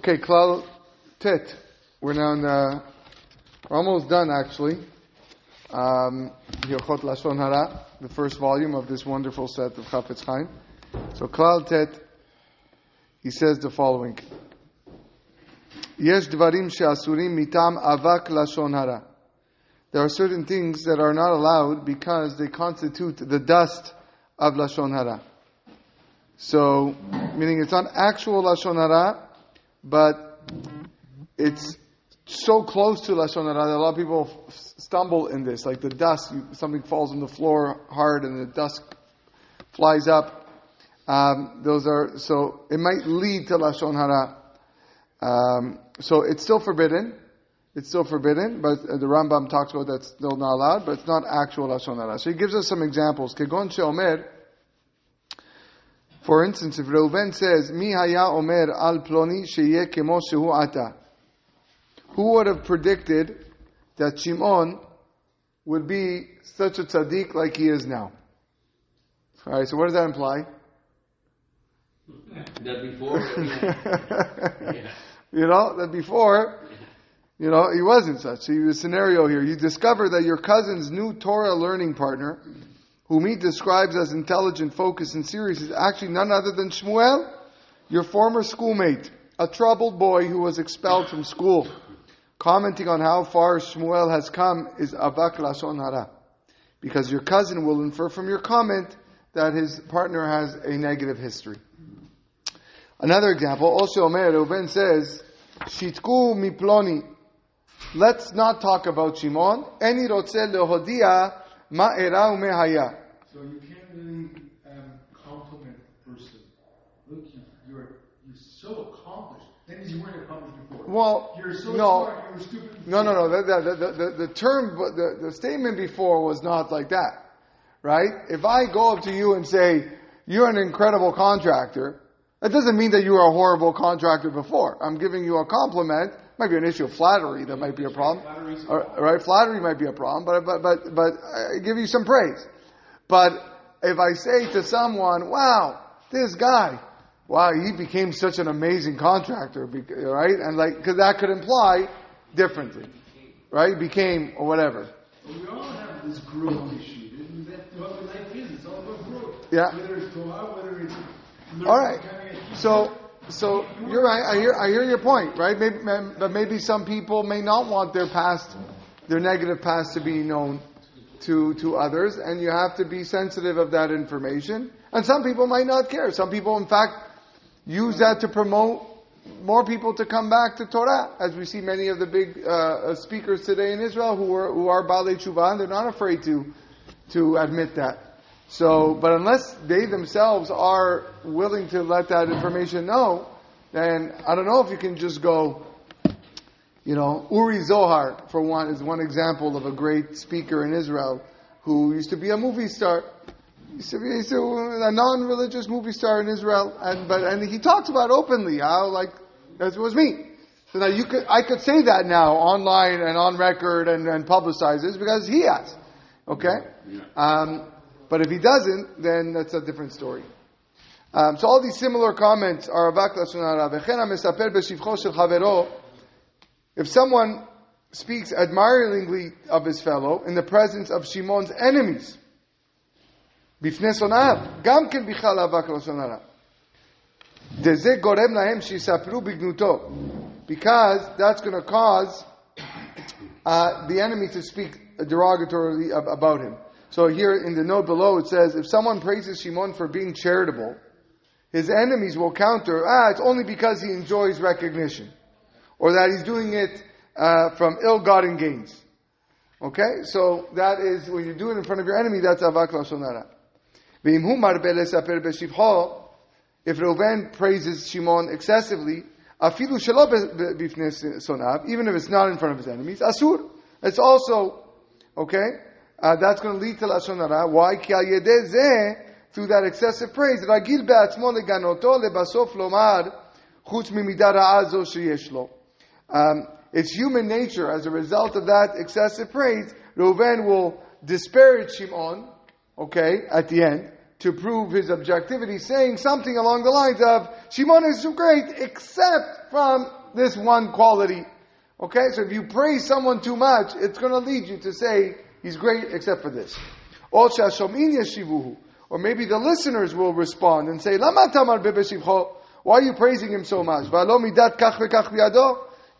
Okay, Klal Tet. We're now we're almost done actually. Hilchot Lashon Hara, the first volume of this wonderful set of Chafetz Chaim. So Klal Tet, he says the following. Yesh dvarim she'asurim mitam avak Lashon Hara. There are certain things that are not allowed because they constitute the dust of Lashon Hara. So, meaning it's not actual Lashon Hara, but it's so close to Lashon Hara that a lot of people stumble in this. Like the dust, something falls on the floor hard and the dust flies up. So it might lead to Lashon Hara. So it's still forbidden. It's still forbidden, but the Rambam talks about that's still not allowed, but it's not actual Lashon Hara. So he gives us some examples. Kegon she'omer, for instance, if Reuven says, Mi haya omer al ploni sheyeh kemo shehu ata. Who would have predicted that Shimon would be such a tzaddik like he is now? Alright, so what does that imply? That before, yeah. You know, that before, he wasn't such. So the scenario here, you discover that your cousin's new Torah learning partner, whom he describes as intelligent, focused, and serious, is actually none other than Shmuel, your former schoolmate, a troubled boy who was expelled from school. Commenting on how far Shmuel has come is avak Lashon Hara, because your cousin will infer from your comment that his partner has a negative history. Another example, Oshe Omer, Reuven says, Shitku miploni. Let's not talk about Shimon. Eni rotze lehodia ma'era u'mehaya. So you can't really compliment a person. Look, you're so accomplished. That means you weren't accomplished before. Well, you're so no, smart, you were stupid. no. The term, the statement before was not like that, right? If I go up to you and say you're an incredible contractor, that doesn't mean that you were a horrible contractor before. I'm giving you a compliment. Might be an issue of flattery. That might be a problem. Right? Flattery might be a problem, but I give you some praise. But if I say to someone, "Wow, this guy, wow, he became such an amazing contractor," right? And because that could imply differently, right? Became or whatever. Well, we all have this growth issue. Isn't that what life is? It's all about growth. Yeah. Whether it's Torah, whether it's all right. So you're right. I hear your point, right? But maybe some people may not want their negative past, to be known to others, and you have to be sensitive of that information. And some people might not care. Some people, in fact, use that to promote more people to come back to Torah, as we see many of the big speakers today in Israel who are Baalei Tshuva, and they're not afraid to admit that. So, but unless they themselves are willing to let that information know, then I don't know if you can just go, Uri Zohar, for one, is one example of a great speaker in Israel who used to be a movie star. He used to be a non-religious movie star in Israel, and he talks about openly how that was me. So now I could say that now online and on record and publicize this because he has. Okay? Yeah. But if he doesn't, then that's a different story. So all these similar comments are avak lashon hara. V'chen hamesaper b'shivcho shel chavero. If someone speaks admiringly of his fellow in the presence of Shimon's enemies, bifnei sonav, gam ken bichal avak lashon hara. Dezeh gorem lahem shisapru bignuto, because that's going to cause the enemy to speak derogatorily about him. So here in the note below it says, if someone praises Shimon for being charitable, his enemies will counter, it's only because he enjoys recognition. Or that he's doing it from ill-gotten gains. Okay? So that is, when you do it in front of your enemy, that's avak lashon hara. If Reuven praises Shimon excessively, afilu shelo bifnei sonav, even if it's not in front of his enemies, asur. It's also, okay? That's going to lead to Lashon Hara. Why? Ki al yedei zeh, through that excessive praise, ragil be'atzmo leganoto lebasof lomar chutz mimidah ra'ah zo sheyesh lo. It's human nature, as a result of that excessive praise, Reuven will disparage Shimon, okay, at the end, to prove his objectivity, saying something along the lines of, Shimon is great, except from this one quality. Okay, so if you praise someone too much, it's going to lead you to say, he's great except for this. Or maybe the listeners will respond and say, Lama tamar bebeshivcho? Why are you praising him so much?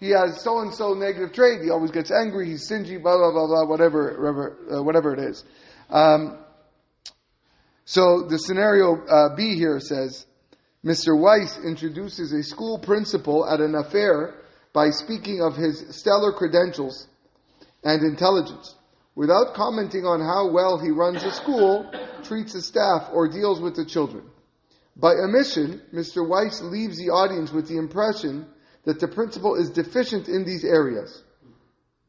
He has so-and-so negative trait, he always gets angry, he's stingy, blah, blah, blah, blah, whatever it is. So the scenario B here says, Mr. Weiss introduces a school principal at an affair by speaking of his stellar credentials and intelligence. Without commenting on how well he runs the school, treats the staff, or deals with the children. By omission, Mr. Weiss leaves the audience with the impression that the principal is deficient in these areas.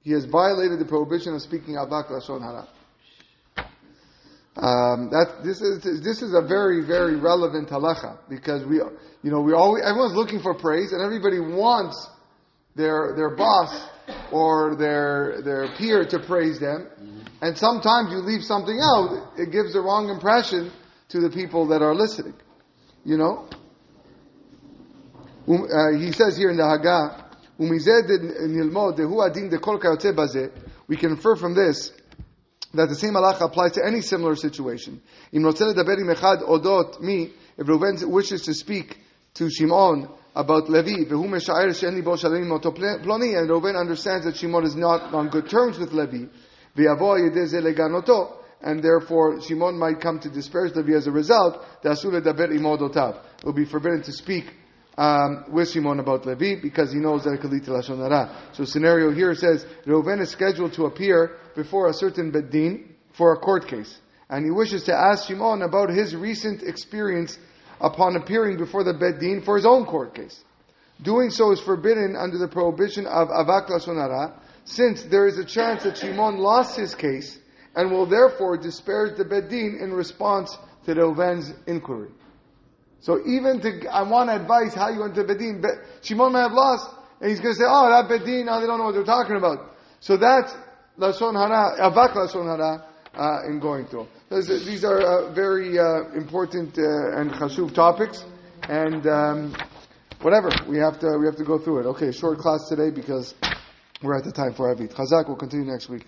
He has violated the prohibition of speaking avak lashon hara. This is a very, very relevant halacha, because everyone's looking for praise, and everybody wants their boss or their peer to praise them. And sometimes you leave something out, it gives the wrong impression to the people that are listening. He says here in the Haggah, we can infer from this that the same halacha applies to any similar situation. If Reuven wishes to speak to Shimon about Levi, and Reuven understands that Shimon is not on good terms with Levi, and therefore Shimon might come to disparage Levi as a result, it will be forbidden to speak with Shimon about Levi, because he knows that it could lead to Lashon Hara. So scenario here says, Reuven is scheduled to appear before a certain Bet Din for a court case, and he wishes to ask Shimon about his recent experience upon appearing before the Bet Din for his own court case. Doing so is forbidden under the prohibition of avak lashon hara, since there is a chance that Shimon lost his case and will therefore disparage the Bet Din in response to Reuven's inquiry. So I want advice how you went to Bet Din. Shimon may have lost, and he's going to say, oh, that Bet Din, now they don't know what they're talking about. So that's lashon hara, avak lashon hara, in going through. These are very important and chashuv topics, and whatever, we have to go through it. Okay, short class today because we're at the time for Avit. Chazak will continue next week.